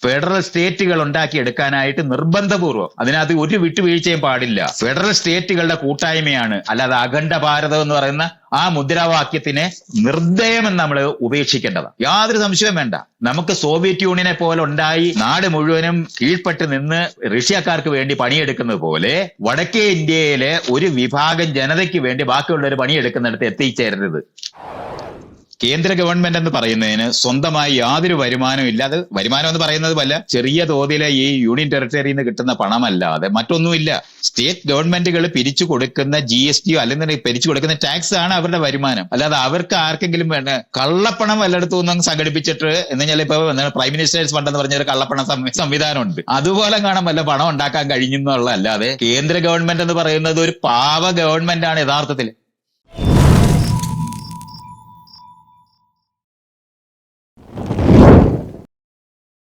Federal സ്റ്റേറ്റുകൾ ഉണ്ടാക്കിയെടുക്കാനായിട്ട് നിർബന്ധപൂർവ്വം അതിനകത്ത് ഒരു വിട്ടുവീഴ്ചയും പാടില്ല. ഫെഡറൽ സ്റ്റേറ്റുകളുടെ കൂട്ടായ്മയാണ്, അല്ലാതെ അഖണ്ഡ ഭാരതം എന്ന് പറയുന്ന ആ മുദ്രാവാക്യത്തിനെ നിർദ്ദയം നമ്മൾ ഉപേക്ഷിക്കേണ്ടതാണ്. യാതൊരു സംശയവും വേണ്ട. നമുക്ക് സോവിയറ്റ് യൂണിയനെ പോലെ ഉണ്ടായി നാട് മുഴുവനും കീഴ്പ്പെട്ട് നിന്ന് റഷ്യക്കാർക്ക് വേണ്ടി പണിയെടുക്കുന്നത് പോലെ വടക്കേ ഇന്ത്യയിലെ ഒരു വിഭാഗം ജനതയ്ക്ക് വേണ്ടി ബാക്കിയുള്ളവർ പണിയെടുക്കുന്നിടത്ത് എത്തിച്ചേരരുത്. കേന്ദ്ര ഗവൺമെന്റ് എന്ന് പറയുന്നതിന് സ്വന്തമായി യാതൊരു വരുമാനവും ഇല്ല. അത് വരുമാനം എന്ന് പറയുന്നത് വല്ല ചെറിയ തോതിലെ ഈ യൂണിയൻ ടെറിട്ടറിയിൽ നിന്ന് കിട്ടുന്ന പണമല്ലാതെ മറ്റൊന്നുമില്ല. സ്റ്റേറ്റ് ഗവൺമെന്റുകൾ പിരിച്ചു കൊടുക്കുന്ന GST അല്ലെങ്കിൽ പിരിച്ചു കൊടുക്കുന്ന ടാക്സ് ആണ് അവരുടെ വരുമാനം. അല്ലാതെ അവർക്ക് ആർക്കെങ്കിലും വേണ്ട കള്ളപ്പണം വല്ലയിടത്തു നിന്നും സംഘടിപ്പിച്ചിട്ട് എന്ന് പറഞ്ഞാൽ ഇപ്പൊ പ്രൈം മിനിസ്റ്റേഴ്സ് ഫണ്ട് എന്ന് പറഞ്ഞ ഒരു കള്ളപ്പണ സംവിധാനമുണ്ട്. അതുപോലെ കാണാൻ വല്ല പണം ഉണ്ടാക്കാൻ കഴിഞ്ഞെന്നുള്ളതല്ലാതെ കേന്ദ്ര ഗവൺമെന്റ് എന്ന് പറയുന്നത് ഒരു പാവ ഗവൺമെന്റ് ആണ് യഥാർത്ഥത്തിൽ.